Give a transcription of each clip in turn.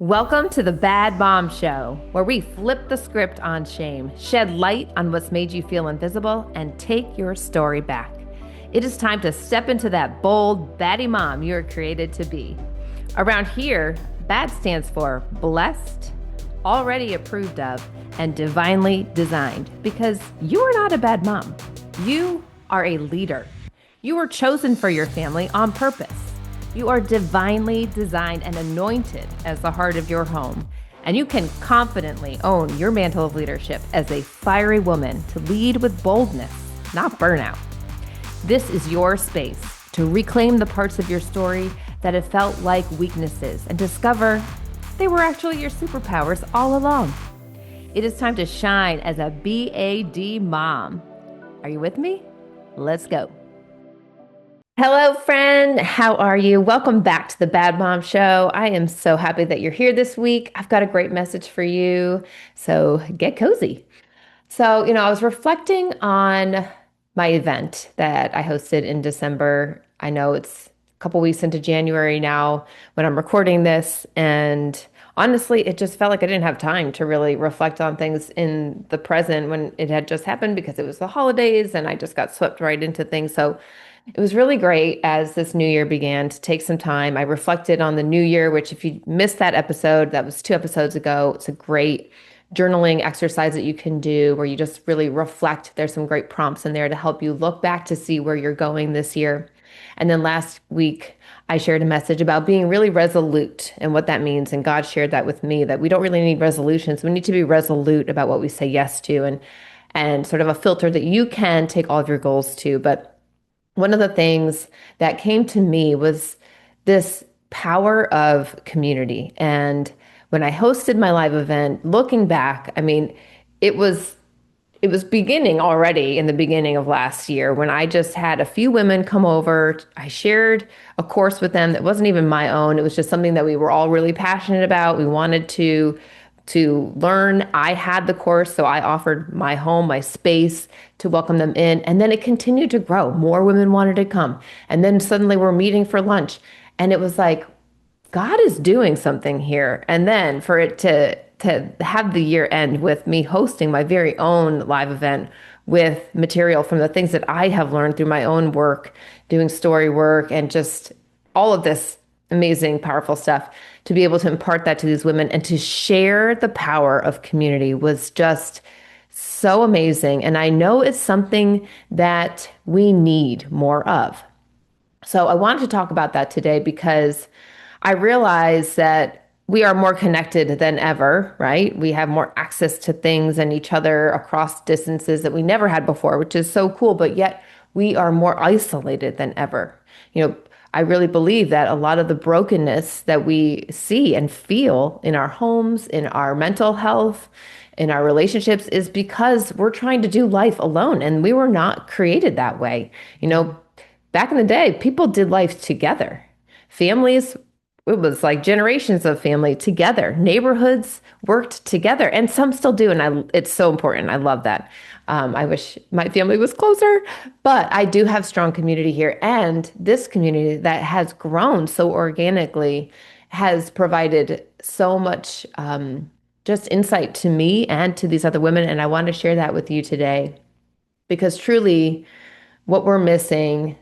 Welcome to the Bad Mom Show, where we flip the script on shame, shed light on what's made you feel invisible, and take your story back. It is time to step into that bold, baddie mom you were created to be. Around here, BAD stands for blessed, already approved of, and divinely designed, because you are not a bad mom. You are a leader. You were chosen for your family on purpose. You are divinely designed and anointed as the heart of your home, and you can confidently own your mantle of leadership as a fiery woman to lead with boldness, not burnout. This is your space to reclaim the parts of your story that have felt like weaknesses and discover they were actually your superpowers all along. It is time to shine as a BAD mom. Are you with me? Let's go. Hello, friend. How are you? Welcome back to the Bad Mom Show. I am so happy that you're here this week. I've got a great message for you. So get cozy. So, I was reflecting on my event that I hosted in December. I know it's a couple weeks into January now when I'm recording this. And honestly, it just felt like I didn't have time to really reflect on things in the present when it had just happened because it was the holidays and I just got swept right into things. So it was really great as this new year began to take some time. I reflected on the new year, which if you missed that episode, that was 2 episodes ago. It's a great journaling exercise that you can do where you just really reflect. There's some great prompts in there to help you look back to see where you're going this year. And then last week, I shared a message about being really resolute and what that means. And God shared that with me, that we don't really need resolutions. We need to be resolute about what we say yes to and sort of a filter that you can take all of your goals to. But one of the things that came to me was this power of community. And when I hosted my live event, looking back, it was beginning already in the beginning of last year when I just had a few women come over. I shared a course with them that wasn't even my own. It was just something that we were all really passionate about. We wanted to learn. I had the course, so I offered my home, my space to welcome them in. And then it continued to grow. More women wanted to come. And then suddenly we're meeting for lunch. And it was like, God is doing something here. And then for it to have the year end with me hosting my very own live event with material from the things that I have learned through my own work, doing story work, and just all of this amazing, powerful stuff, to be able to impart that to these women and to share the power of community was just so amazing. And I know it's something that we need more of. So I wanted to talk about that today because I realize that we are more connected than ever, right? We have more access to things and each other across distances that we never had before, which is so cool. But yet we are more isolated than ever. I really believe that a lot of the brokenness that we see and feel in our homes, in our mental health, in our relationships is because we're trying to do life alone, and we were not created that way. Back in the day, people did life together. Families, it was like generations of family together. Neighborhoods worked together, and some still do. And it's so important. I love that. I wish my family was closer, but I do have strong community here. And this community that has grown so organically has provided so much just insight to me and to these other women. And I want to share that with you today because truly what we're missing,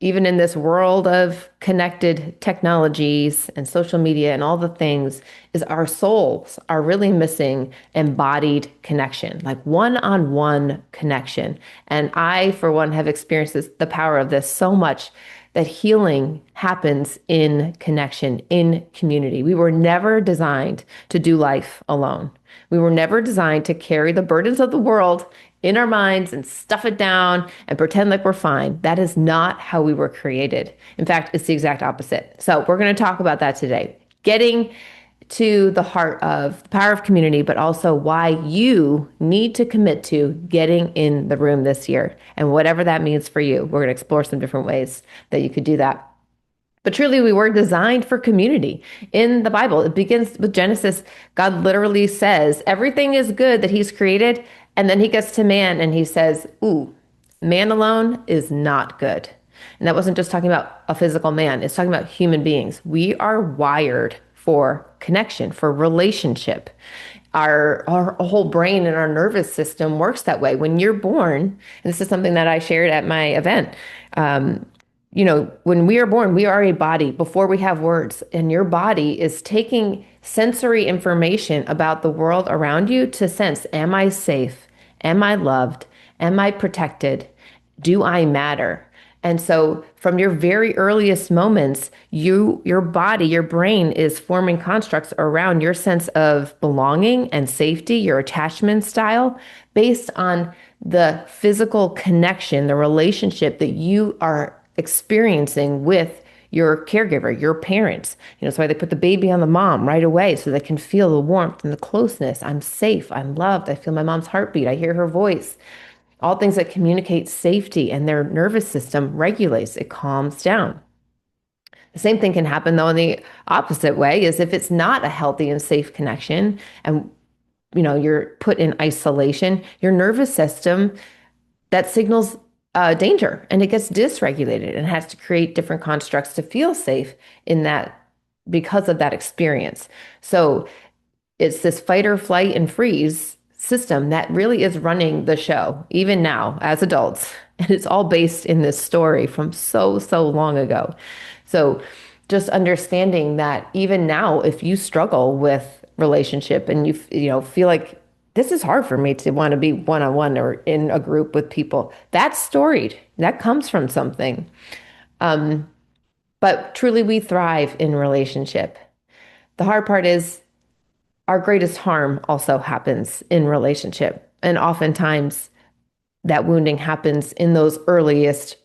even in this world of connected technologies and social media and all the things, is our souls are really missing embodied connection, like one-on-one connection. And I, for one, have experienced the power of this so much, that healing happens in connection, in community. We were never designed to do life alone. We were never designed to carry the burdens of the world in our minds and stuff it down and pretend like we're fine. That is not how we were created. In fact, it's the exact opposite. So we're going to talk about that today. Getting to the heart of the power of community, but also why you need to commit to getting in the room this year. And whatever that means for you, we're going to explore some different ways that you could do that. But truly, we were designed for community. In the Bible, it begins with Genesis. God literally says everything is good that he's created. And then he gets to man and he says, ooh, man alone is not good. And that wasn't just talking about a physical man. It's talking about human beings. We are wired for connection, for relationship. Our whole brain and our nervous system works that way. When you're born, and this is something that I shared at my event, um, when we are born, we are a body before we have words, and your body is taking sensory information about the world around you to sense, am I safe? Am I loved? Am I protected? Do I matter? And so from your very earliest moments, your body, your brain is forming constructs around your sense of belonging and safety, your attachment style, based on the physical connection, the relationship that you are experiencing with your caregiver, your parents. That's why they put the baby on the mom right away so they can feel the warmth and the closeness. I'm safe. I'm loved. I feel my mom's heartbeat. I hear her voice. All things that communicate safety, and their nervous system regulates, it calms down. The same thing can happen though in the opposite way, is if it's not a healthy and safe connection and you're put in isolation, your nervous system that signals danger, and it gets dysregulated and has to create different constructs to feel safe in that, because of that experience. So it's this fight or flight and freeze system that really is running the show, even now as adults. And it's all based in this story from so, so long ago. So just understanding that even now, if you struggle with relationship and you feel like this is hard for me to want to be one-on-one or in a group with people, that's storied. That comes from something. But truly, we thrive in relationship. The hard part is our greatest harm also happens in relationship. And oftentimes that wounding happens in those earliest,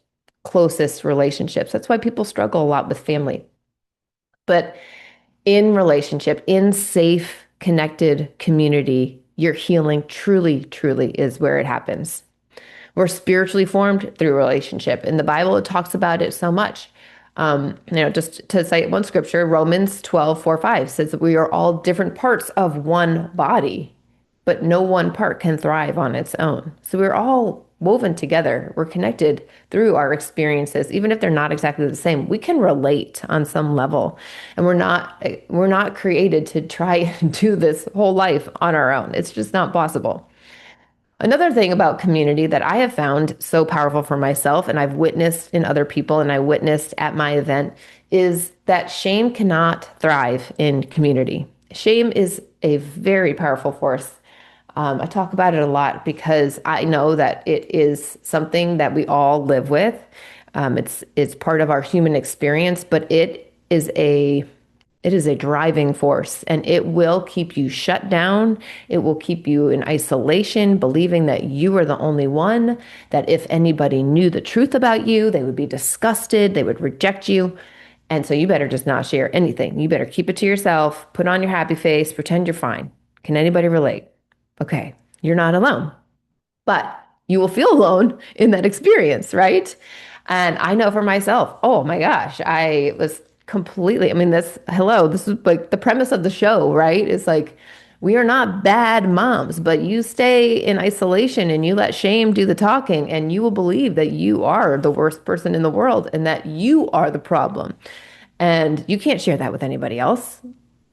closest relationships. That's why people struggle a lot with family. But in relationship, in safe, connected community, your healing truly, truly is where it happens. We're spiritually formed through relationship. In the Bible, it talks about it so much. Just to cite one scripture, Romans 12:4-5 says that we are all different parts of one body, but no one part can thrive on its own. So we're all woven together. We're connected through our experiences, even if they're not exactly the same. We can relate on some level, and we're not created to try and do this whole life on our own. It's just not possible. Another thing about community that I have found so powerful for myself, and I've witnessed in other people, and I witnessed at my event, is that shame cannot thrive in community. Shame is a very powerful force. I talk about it a lot because I know that it is something that we all live with. It's part of our human experience, but it is a driving force, and it will keep you shut down. It will keep you in isolation, believing that you are the only one, that if anybody knew the truth about you, they would be disgusted, they would reject you. And so you better just not share anything. You better keep it to yourself, put on your happy face, pretend you're fine. Can anybody relate? Okay, you're not alone, but you will feel alone in that experience, right? And I know for myself, oh my gosh, I was completely, this is like the premise of the show, right? It's like, we are not bad moms, but you stay in isolation and you let shame do the talking, and you will believe that you are the worst person in the world and that you are the problem. And you can't share that with anybody else.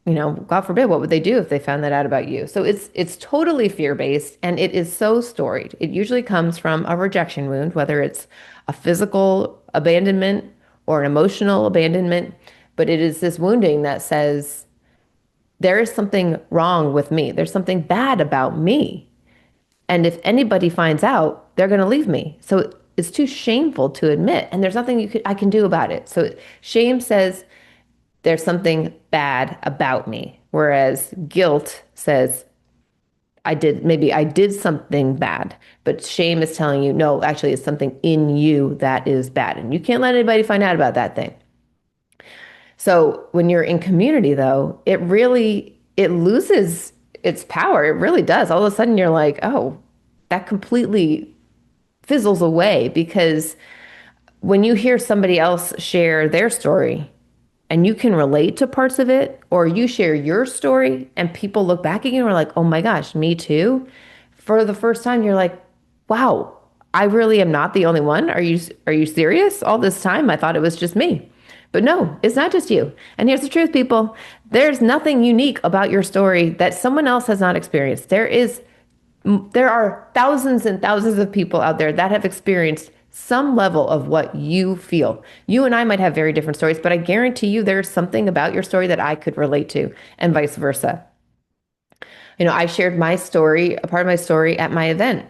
God forbid, what would they do if they found that out about you? So it's totally fear-based, and it is so storied. It usually comes from a rejection wound, whether it's a physical abandonment or an emotional abandonment, but it is this wounding that says, there is something wrong with me. There's something bad about me. And if anybody finds out, they're going to leave me. So it's too shameful to admit, and there's nothing I can do about it. So shame says, there's something bad about me. Whereas guilt says, I did something bad, but shame is telling you, no, actually it's something in you that is bad. And you can't let anybody find out about that thing. So when you're in community though, it loses its power. It really does. All of a sudden you're like, oh, that completely fizzles away, because when you hear somebody else share their story, and you can relate to parts of it, or you share your story and people look back at you and are like, oh my gosh, me too. For the first time, you're like, wow, I really am not the only one. Are you serious? All this time, I thought it was just me. But no, it's not just you. And here's the truth, people. There's nothing unique about your story that someone else has not experienced. There are thousands and thousands of people out there that have experienced some level of what you feel. You and I might have very different stories, but I guarantee you there's something about your story that I could relate to, and vice versa. I shared my story, a part of my story at my event.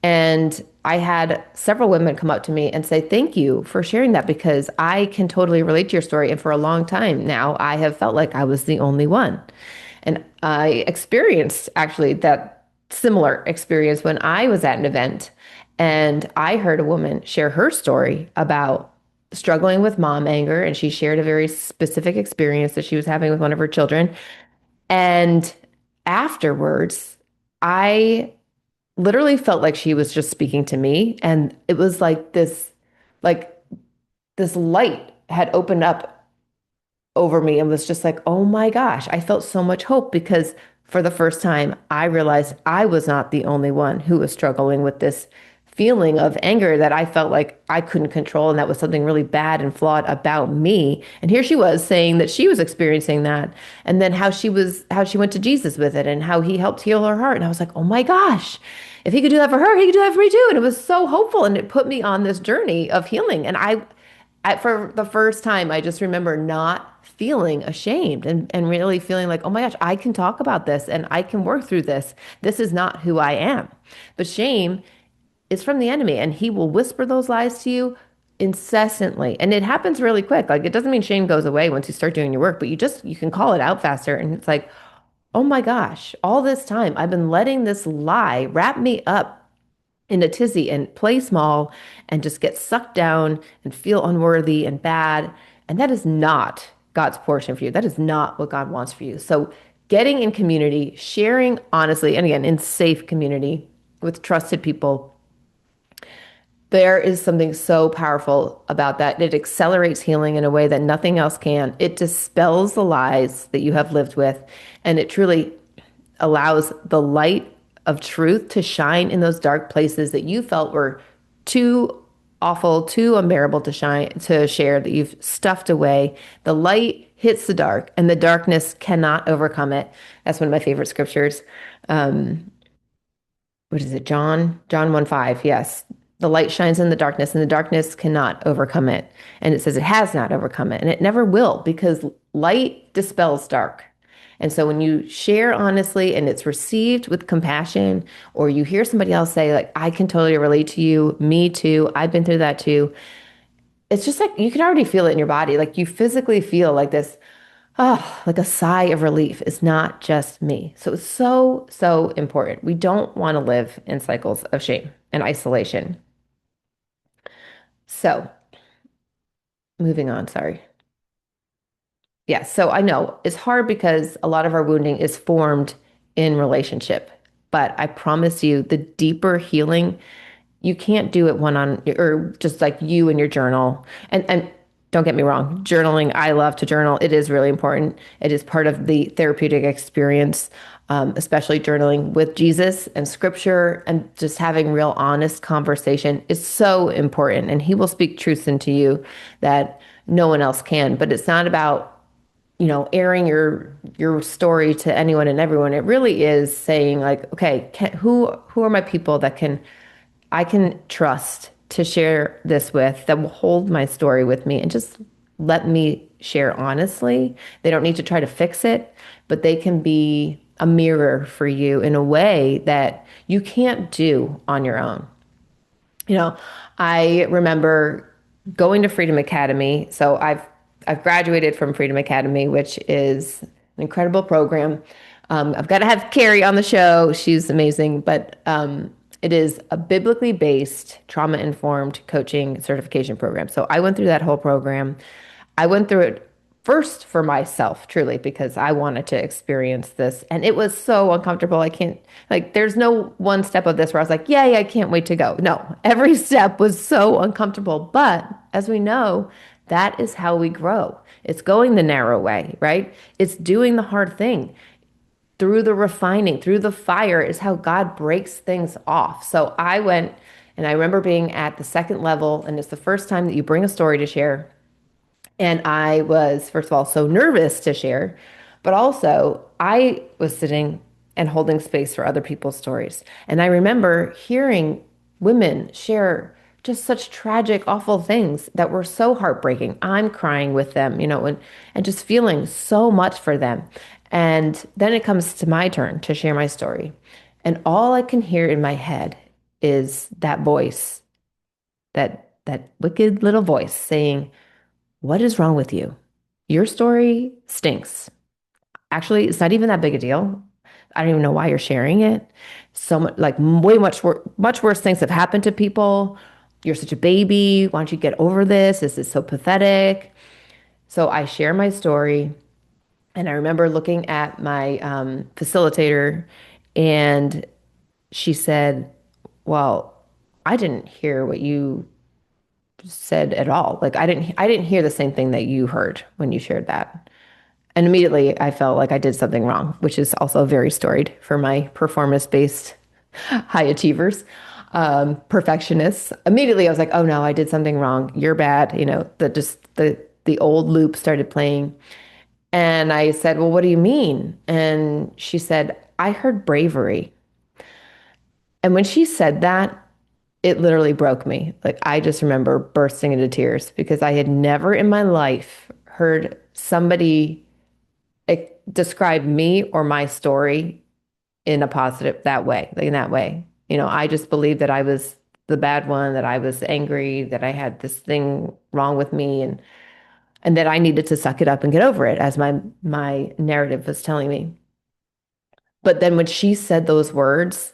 And I had several women come up to me and say, thank you for sharing that because I can totally relate to your story. And for a long time now, I have felt like I was the only one. And I experienced actually that similar experience when I was at an event and I heard a woman share her story about struggling with mom anger. And she shared a very specific experience that she was having with one of her children. And afterwards, I literally felt like she was just speaking to me. And it was like this light had opened up over me and was just like, oh my gosh, I felt so much hope because for the first time, I realized I was not the only one who was struggling with this feeling of anger that I felt like I couldn't control. And that was something really bad and flawed about me. And here she was saying that she was experiencing that. And then how she went to Jesus with it and how he helped heal her heart. And I was like, oh my gosh, if he could do that for her, he could do that for me too. And it was so hopeful. And it put me on this journey of healing. And for the first time, I just remember not feeling ashamed and really feeling like, oh my gosh, I can talk about this and I can work through this. This is not who I am. But shame is from the enemy and he will whisper those lies to you incessantly. And it happens really quick. Like it doesn't mean shame goes away once you start doing your work, but you can call it out faster. And it's like, oh my gosh, all this time I've been letting this lie wrap me up in a tizzy and play small and just get sucked down and feel unworthy and bad. And that is not God's portion for you. That is not what God wants for you. So getting in community, sharing honestly, and again, in safe community with trusted people, there is something so powerful about that. It accelerates healing in a way that nothing else can. It dispels the lies that you have lived with, and it truly allows the light of truth to shine in those dark places that you felt were too awful, too unbearable to share, that you've stuffed away. The light hits the dark, and the darkness cannot overcome it. That's one of my favorite scriptures. What is it? John 1:5. Yes. The light shines in the darkness and the darkness cannot overcome it. And it says it has not overcome it and it never will because light dispels dark. And so when you share honestly and it's received with compassion, or you hear somebody else say like, I can totally relate to you, me too, I've been through that too. It's just like, you can already feel it in your body. Like you physically feel like this, oh, like a sigh of relief. It's not just me. So it's so, so important. We don't want to live in cycles of shame and isolation. So moving on, sorry. Yeah, so I know it's hard because a lot of our wounding is formed in relationship, but I promise you the deeper healing, you can't do it one on or just like you and your journal. And don't get me wrong, journaling, I love to journal. It is really important. It is part of the therapeutic experience, especially journaling with Jesus and scripture and just having real honest conversation is so important. And he will speak truths into you that no one else can. But it's not about airing your story to anyone and everyone. It really is saying like, okay, who are my people that I can trust to share this with, that will hold my story with me and just let me share honestly. They don't need to try to fix it, but they can be a mirror for you in a way that you can't do on your own. I remember going to Freedom Academy. So I've graduated from Freedom Academy, which is an incredible program. I've got to have Carrie on the show. She's amazing, but it is a biblically based trauma informed coaching certification program. So I went through that whole program. I went through it first for myself, truly, because I wanted to experience this. And it was so uncomfortable. There's no one step of this where I was like, yay, I can't wait to go. No, every step was so uncomfortable. But as we know, that is how we grow. It's going the narrow way, right? It's doing the hard thing. Through the refining, through the fire is how God breaks things off. So I went and I remember being at the second level, and it's the first time that you bring a story to share. And I was, first of all, so nervous to share, but also I was sitting and holding space for other people's stories. And I remember hearing women share just such tragic, awful things that were so heartbreaking. I'm crying with them, and just feeling so much for them. And then it comes to my turn to share my story. And all I can hear in my head is that voice, that wicked little voice saying, "What is wrong with you? Your story stinks. Actually, it's not even that big a deal. I don't even know why you're sharing it. So much, like way much worse things have happened to people. You're such a baby. Why don't you get over this? This is so pathetic." So I share my story, and I remember looking at my facilitator, and she said, "Well, I didn't hear what you said at all. Like I didn't hear the same thing that you heard when you shared that." And immediately I felt like I did something wrong, which is also very storied for my performance-based high achievers, perfectionists. Immediately I was like, "Oh no, I did something wrong. You're bad." The old loop started playing. And I said, "Well, what do you mean?" And she said, "I heard bravery." And when she said that, it literally broke me. Like I just remember bursting into tears because I had never in my life heard somebody describe me or my story in a positive that way, like in that way. I just believed that I was the bad one, that I was angry, that I had this thing wrong with me, and that I needed to suck it up and get over it, as my narrative was telling me. But then when she said those words,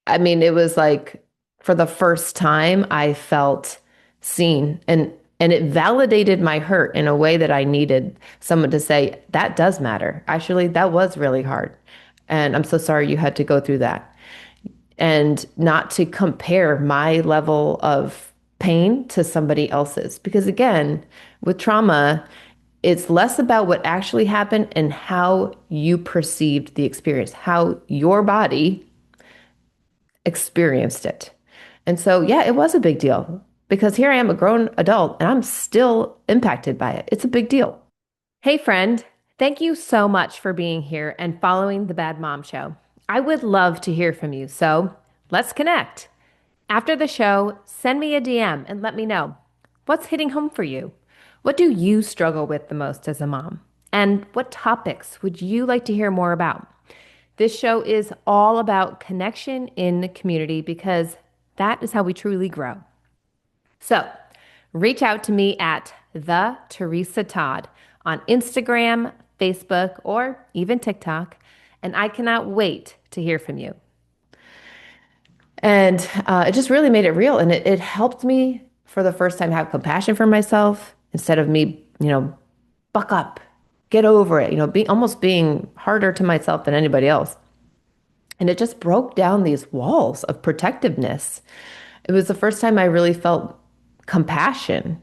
I mean, it was like for the first time I felt seen, and it validated my hurt in a way that I needed someone to say, "That does matter. Actually, that was really hard. And I'm so sorry you had to go through that." And not to compare my level of pain to somebody else's. Because again, with trauma, it's less about what actually happened and how you perceived the experience, how your body experienced it. And so, yeah, it was a big deal because here I am, a grown adult, and I'm still impacted by it. It's a big deal. Hey, friend, thank you so much for being here and following the Bad Mom Show. I would love to hear from you, so let's connect. After the show, send me a DM and let me know what's hitting home for you. What do you struggle with the most as a mom? And what topics would you like to hear more about? This show is all about connection in the community because that is how we truly grow. So reach out to me at the Teresa Todd on Instagram, Facebook, or even TikTok, and I cannot wait to hear from you. And it just really made it real, and it helped me for the first time have compassion for myself instead of me, buck up, get over it, almost being harder to myself than anybody else. And it just broke down these walls of protectiveness. It was the first time I really felt compassion.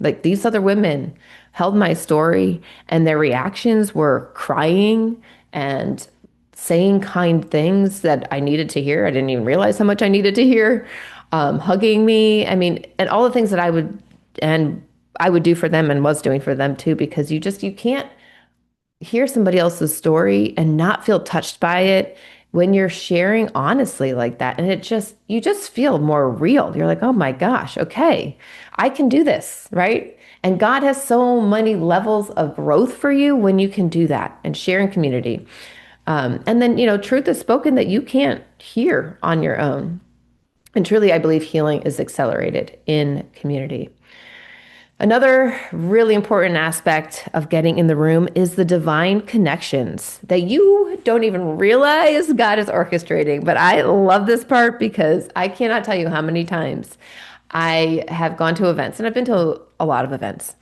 Like these other women held my story and their reactions were crying and saying kind things that I needed to hear. I didn't even realize how much I needed to hear, hugging me. I mean, and all the things that I would do for them and was doing for them too, because you can't hear somebody else's story and not feel touched by it when you're sharing honestly like that. And you just feel more real. You're like, "Oh my gosh, okay, I can do this," right? And God has so many levels of growth for you when you can do that and share in community. And then, truth is spoken that you can't hear on your own. And truly, I believe healing is accelerated in community. Another really important aspect of getting in the room is the divine connections that you don't even realize God is orchestrating. But I love this part because I cannot tell you how many times I have gone to events, and I've been to a lot of events.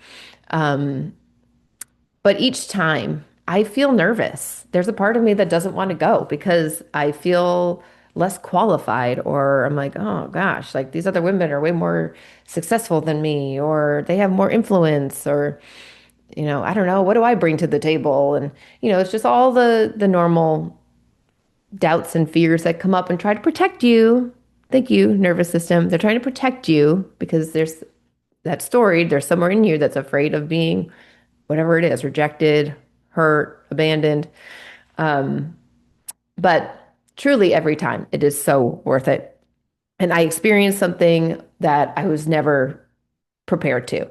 But each time I feel nervous. There's a part of me that doesn't want to go because I feel less qualified, or I'm like, "Oh gosh, like these other women are way more successful than me, or they have more influence, or, I don't know, what do I bring to the table?" And, it's just all the normal doubts and fears that come up and try to protect you. Thank you, nervous system. They're trying to protect you because there's that story, there's somewhere in you that's afraid of being whatever it is, rejected, hurt, abandoned. But truly, every time it is so worth it. And I experienced something that I was never prepared to.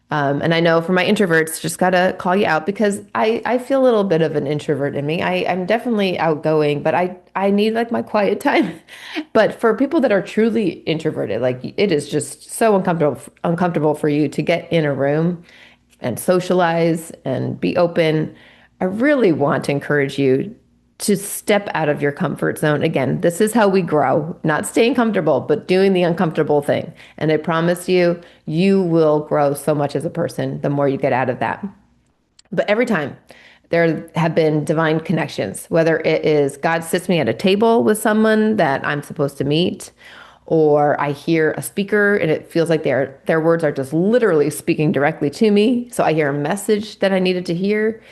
And I know for my introverts, just gotta call you out because I feel a little bit of an introvert in me. I'm definitely outgoing, but I need like my quiet time. But for people that are truly introverted, like it is just so uncomfortable for you to get in a room and socialize and be open. I really want to encourage you to step out of your comfort zone. Again, this is how we grow, not staying comfortable, but doing the uncomfortable thing. And I promise you, you will grow so much as a person the more you get out of that. But every time there have been divine connections, whether it is God sits me at a table with someone that I'm supposed to meet, or I hear a speaker and it feels like their words are just literally speaking directly to me. So I hear a message that I needed to hear.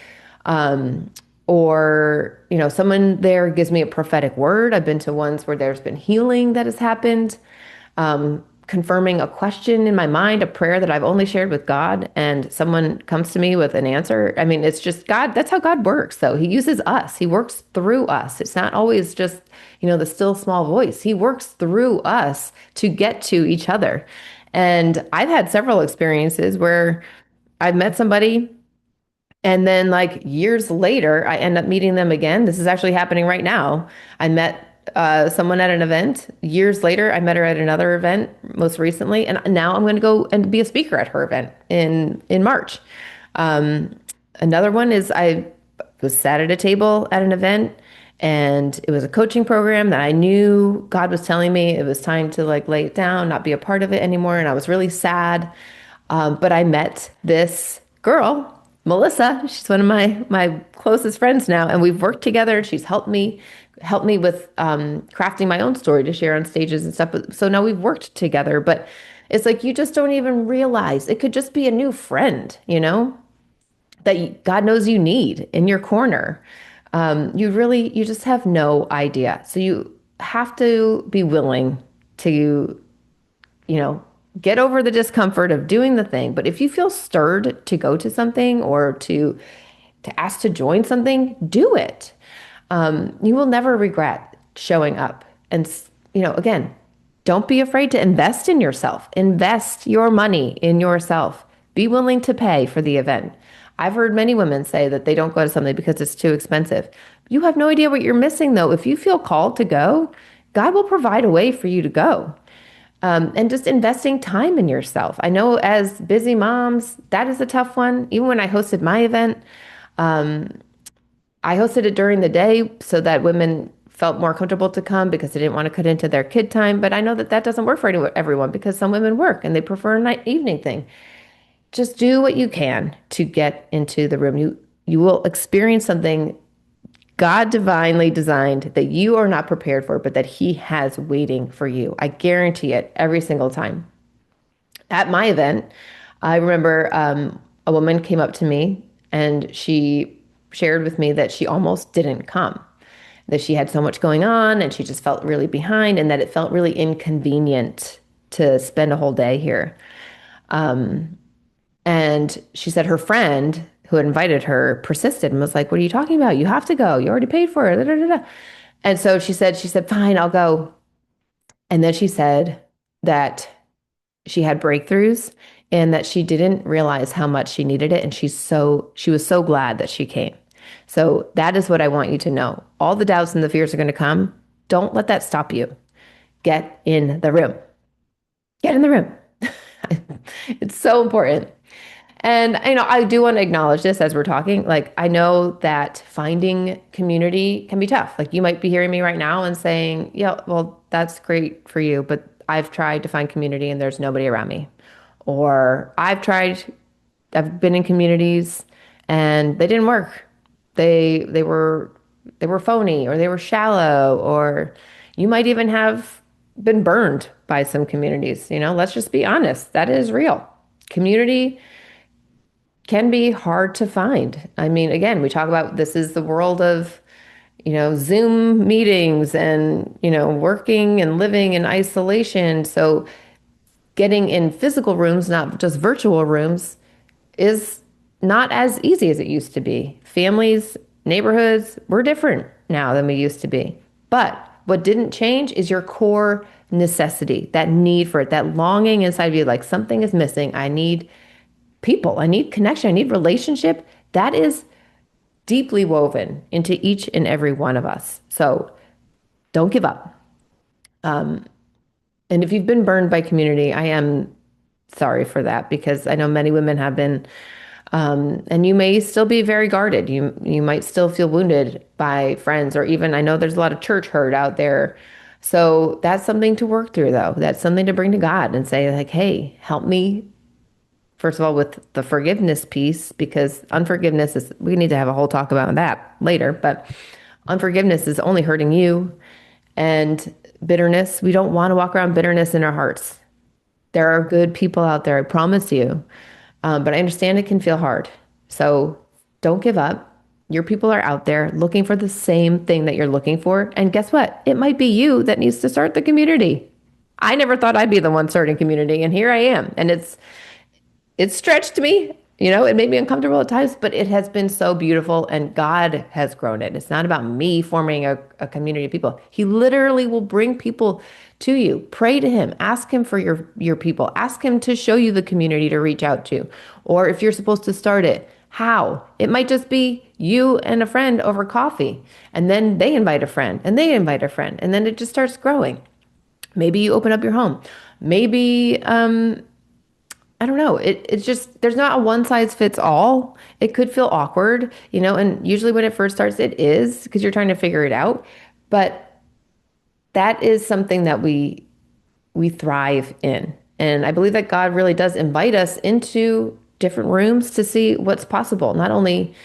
Um, or, someone there gives me a prophetic word. I've been to ones where there's been healing that has happened, confirming a question in my mind, a prayer that I've only shared with God, and someone comes to me with an answer. I mean, it's just God. That's how God works, though. He uses us, He works through us. It's not always just, the still small voice. He works through us to get to each other. And I've had several experiences where I've met somebody and then, like years later, I end up meeting them again. This is actually happening right now. I met someone at an event. Years later, I met her at another event most recently. And now I'm going to go and be a speaker at her event in March. Um, Another one is I was sat at a table at an event and it was a coaching program that I knew God was telling me it was time to like lay it down, not be a part of it anymore. And I was really sad. But I met this girl, Melissa. She's one of my closest friends now, and we've worked together. She's helped me with crafting my own story to share on stages and stuff. So now we've worked together, but it's like you just don't even realize it could just be a new friend, that God knows you need in your corner. You just have no idea. So you have to be willing to you know, get over the discomfort of doing the thing. But if you feel stirred to go to something or to ask to join something, do it. You will never regret showing up. And again, don't be afraid to invest in yourself. Invest your money in yourself. Be willing to pay for the event. I've heard many women say that they don't go to something because it's too expensive. You have no idea what you're missing, though. If you feel called to go, God will provide a way for you to go. And just investing time in yourself. I know as busy moms, that is a tough one. Even when I hosted my event, I hosted it during the day so that women felt more comfortable to come because they didn't want to cut into their kid time. But I know that that doesn't work for everyone because some women work and they prefer a night evening thing. Just do what you can to get into the room. You will experience something God divinely designed that you are not prepared for, but that He has waiting for you. I guarantee it every single time. At my event, I remember a woman came up to me and she shared with me that she almost didn't come, that she had so much going on and she just felt really behind and that it felt really inconvenient to spend a whole day here. And she said her friend who had invited her persisted and was like, "What are you talking about? You have to go. You already paid for it." Da, da, da, da. And so she said, "Fine, I'll go." And then she said that she had breakthroughs and that she didn't realize how much she needed it. And she was so glad that she came. So that is what I want you to know. All the doubts and the fears are going to come. Don't let that stop you. Get in the room. Get in the room. It's so important. And I do want to acknowledge this as we're talking. Like, I know that finding community can be tough. Like, you might be hearing me right now and saying, "Yeah, well, that's great for you, but I've tried to find community and there's nobody around me." Or I've been in communities and they didn't work. They were phony or they were shallow, or you might even have been burned by some communities. Let's just be honest. That is real. Community can be hard to find. I mean, again, we talk about this is the world of, Zoom meetings and, working and living in isolation. So getting in physical rooms, not just virtual rooms, is not as easy as it used to be. Families, neighborhoods, we're different now than we used to be. But what didn't change is your core necessity, that need for it, that longing inside of you, like something is missing. I need people, I need connection, I need relationship. That is deeply woven into each and every one of us. So don't give up. And if you've been burned by community, I am sorry for that because I know many women have been, and you may still be very guarded. You might still feel wounded by friends, or even I know there's a lot of church hurt out there. So that's something to work through, though. That's something to bring to God and say, like, hey, help me. First of all, with the forgiveness piece, because unforgiveness is, we need to have a whole talk about that later, but unforgiveness is only hurting you. And bitterness, we don't want to walk around bitterness in our hearts. There are good people out there, I promise you. But I understand it can feel hard. So don't give up. Your people are out there looking for the same thing that you're looking for. And guess what? It might be you that needs to start the community. I never thought I'd be the one starting community, and here I am. And it's stretched me, it made me uncomfortable at times, but it has been so beautiful and God has grown it. It's not about me forming a community of people. He literally will bring people to you. Pray to him, ask him for your people, ask him to show you the community to reach out to. Or if you're supposed to start it, how? It might just be you and a friend over coffee, and then they invite a friend and they invite a friend, and then it just starts growing. Maybe you open up your home. Maybe, I don't know. It's just, there's not a one size fits all. It could feel awkward, and usually when it first starts, it is because you're trying to figure it out. But that is something that we thrive in. And I believe that God really does invite us into different rooms to see what's possible, not only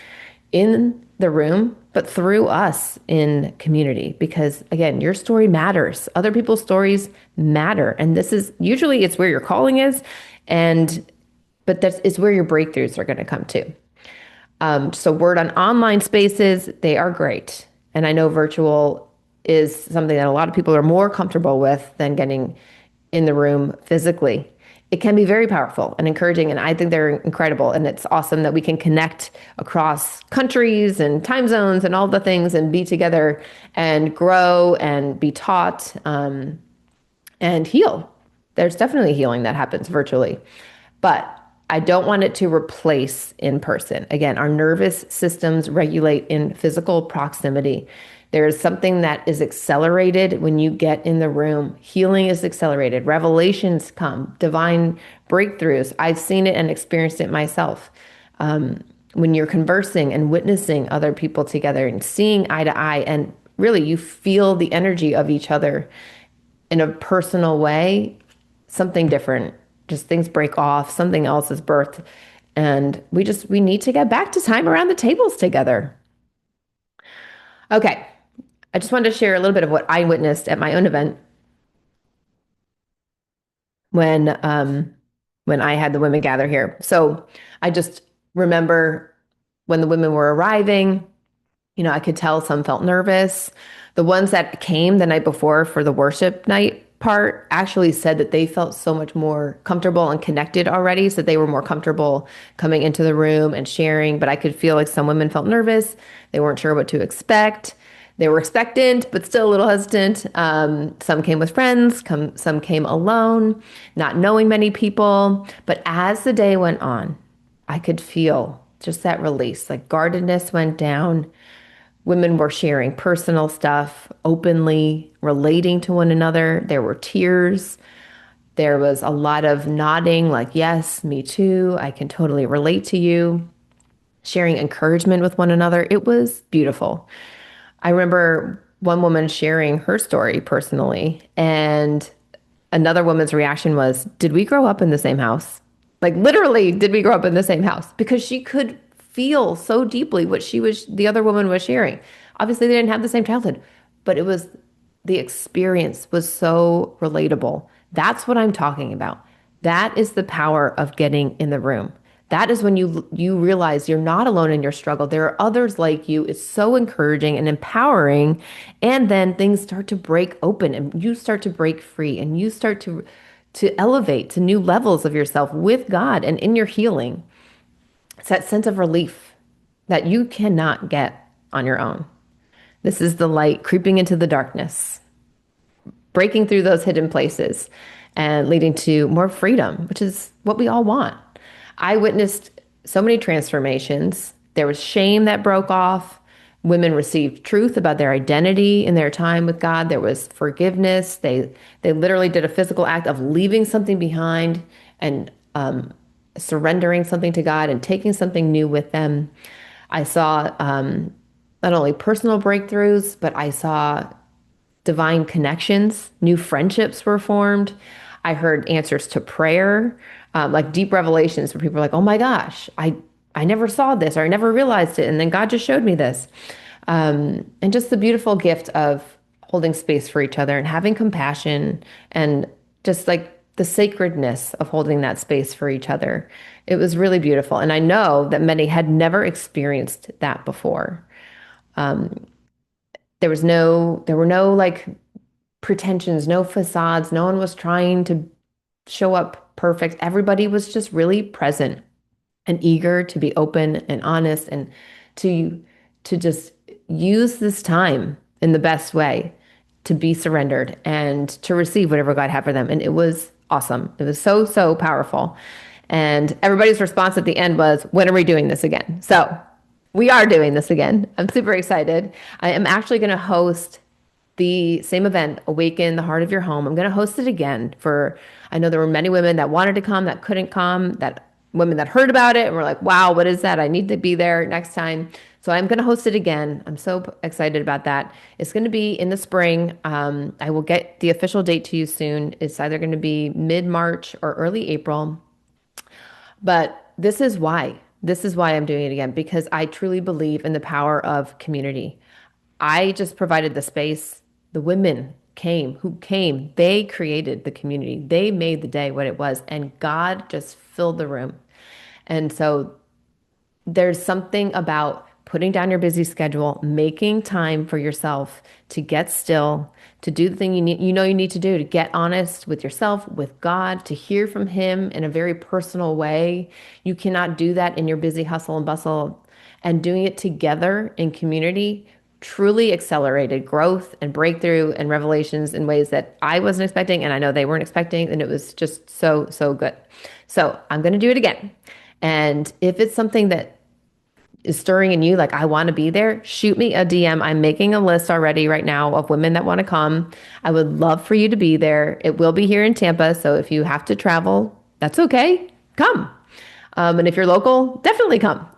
in the room, but through us in community. Because again, your story matters. Other people's stories matter. And this is usually it's where your calling is. But that's is where your breakthroughs are going to come to. So word on online spaces, they are great. And I know virtual is something that a lot of people are more comfortable with than getting in the room physically. It can be very powerful and encouraging, and I think they're incredible. And it's awesome that we can connect across countries and time zones and all the things and be together and grow and be taught and heal. There's definitely healing that happens virtually, but I don't want it to replace in person. Again, our nervous systems regulate in physical proximity. There is something that is accelerated when you get in the room. Healing is accelerated. Revelations come, divine breakthroughs. I've seen it and experienced it myself. When you're conversing and witnessing other people together and seeing eye to eye, and really you feel the energy of each other in a personal way, something different, just things break off, something else is birthed. And we need to get back to time around the tables together. Okay. I just wanted to share a little bit of what I witnessed at my own event when I had the women gather here. So I just remember when the women were arriving, I could tell some felt nervous. The ones that came the night before for the worship night part actually said that they felt so much more comfortable and connected already, so they were more comfortable coming into the room and sharing. But I could feel like some women felt nervous. They weren't sure what to expect. They were expectant, but still a little hesitant. Some came with friends, some came alone, not knowing many people. But as the day went on, I could feel just that release, like guardedness went down. Women were sharing personal stuff openly, relating to one another. There were tears. There was a lot of nodding, like, yes, me too. I can totally relate to you. Sharing encouragement with one another. It was beautiful. I remember one woman sharing her story personally, and another woman's reaction was, did we grow up in the same house? Like literally, did we grow up in the same house? Because she could feel so deeply what the other woman was sharing. Obviously, they didn't have the same childhood, but the experience was so relatable. That's what I'm talking about. That is the power of getting in the room. That is when you realize you're not alone in your struggle. There are others like you. It's so encouraging and empowering. And then things start to break open and you start to break free and you start to to elevate to new levels of yourself with God and in your healing. It's that sense of relief that you cannot get on your own. This is the light creeping into the darkness, breaking through those hidden places and leading to more freedom, which is what we all want. I witnessed so many transformations. There was shame that broke off. Women received truth about their identity in their time with God. There was forgiveness. They literally did a physical act of leaving something behind and surrendering something to God and taking something new with them. I saw not only personal breakthroughs, but I saw divine connections, new friendships were formed. I heard answers to prayer, like deep revelations where people are like, oh my gosh, I never saw this or I never realized it. And then God just showed me this. And just the beautiful gift of holding space for each other and having compassion and just like the sacredness of holding that space for each other. It was really beautiful. And I know that many had never experienced that before. There were no like pretensions, no facades. No one was trying to show up perfect. Everybody was just really present and eager to be open and honest and to just use this time in the best way to be surrendered and to receive whatever God had for them. And it was awesome. It was so, so powerful. And everybody's response at the end was, when are we doing this again? So we are doing this again. I'm super excited. I am actually going to host the same event, Awaken the Heart of Your Home. I'm going to host it again I know there were many women that wanted to come, that couldn't come, that women that heard about it and were like, wow, what is that? I need to be there next time. So I'm going to host it again. I'm so excited about that. It's going to be in the spring. I will get the official date to you soon. It's either going to be mid-March or early April. But this is why. This is why I'm doing it again, because I truly believe in the power of community. I just provided the space. The women who came, they created the community. They made the day what it was, and God just filled the room. And so there's something about putting down your busy schedule, making time for yourself to get still, to do the thing you need to do, to get honest with yourself, with God, to hear from Him in a very personal way. You cannot do that in your busy hustle and bustle. And doing it together in community truly accelerated growth and breakthrough and revelations in ways that I wasn't expecting, and I know they weren't expecting, and it was just so, so good. So I'm going to do it again. And if it's something that is stirring in you, like I want to be there, shoot me a DM. I'm making a list already right now of women that want to come. I would love for you to be there. It will be here in Tampa. So if you have to travel, that's okay. Come. And if you're local, definitely come.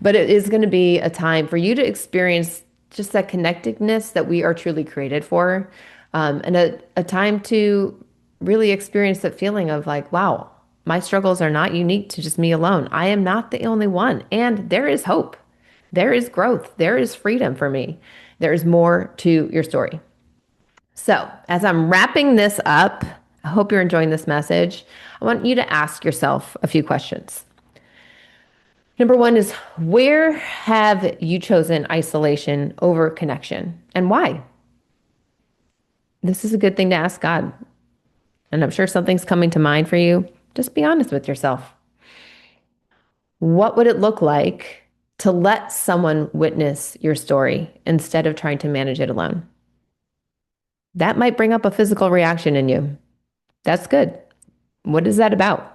But it is going to be a time for you to experience just that connectedness that we are truly created for. And a time to really experience that feeling of like, wow, my struggles are not unique to just me alone. I am not the only one. And there is hope. There is growth. There is freedom for me. There is more to your story. So as I'm wrapping this up, I hope you're enjoying this message. I want you to ask yourself a few questions. Number one is, where have you chosen isolation over connection, and why? This is a good thing to ask God. And I'm sure something's coming to mind for you. Just be honest with yourself. What would it look like to let someone witness your story instead of trying to manage it alone? That might bring up a physical reaction in you. That's good. What is that about?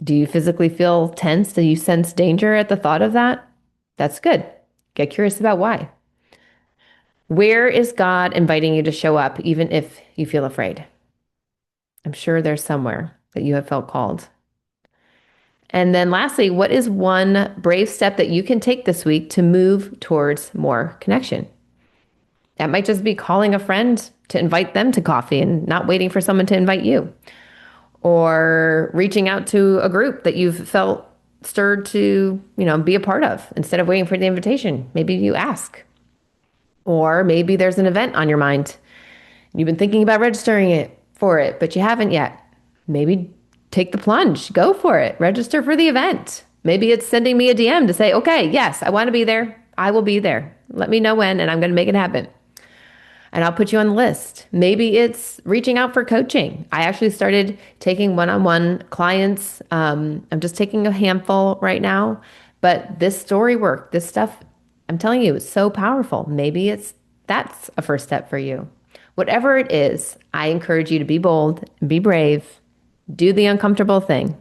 Do you physically feel tense? Do you sense danger at the thought of that? That's good. Get curious about why. Where is God inviting you to show up, even if you feel afraid? I'm sure there's somewhere that you have felt called. And then lastly, what is one brave step that you can take this week to move towards more connection? That might just be calling a friend to invite them to coffee and not waiting for someone to invite you. Or reaching out to a group that you've felt stirred to, be a part of. Instead of waiting for the invitation, maybe you ask. Or maybe there's an event on your mind. You've been thinking about registering for it, but you haven't yet. Maybe take the plunge, go for it, register for the event. Maybe it's sending me a DM to say, okay, yes, I want to be there. I will be there. Let me know when, and I'm going to make it happen. and I'll put you on the list. Maybe it's reaching out for coaching. I actually started taking one-on-one clients. I'm just taking a handful right now, but this story work, this stuff, I'm telling you, it's so powerful. Maybe that's a first step for you. Whatever it is, I encourage you to be bold, be brave, do the uncomfortable thing,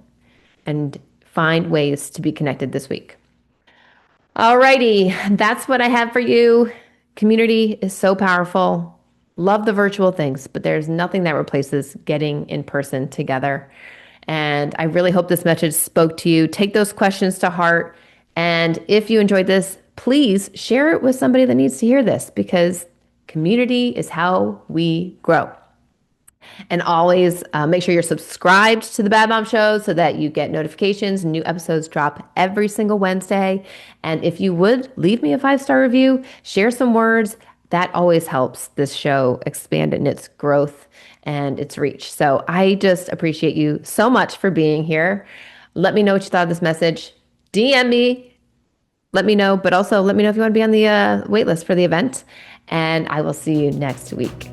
and find ways to be connected this week. Alrighty, that's what I have for you. Community is so powerful. Love the virtual things, but there's nothing that replaces getting in person together. And I really hope this message spoke to you. Take those questions to heart. And if you enjoyed this, please share it with somebody that needs to hear this, because community is how we grow. And always make sure you're subscribed to the Bad Mom Show so that you get notifications. New episodes drop every single Wednesday. And if you would leave me a 5-star review, share some words, that always helps this show expand in its growth and its reach. So I just appreciate you so much for being here. Let me know what you thought of this message. DM me. Let me know, but also let me know if you want to be on the wait list for the event. And I will see you next week.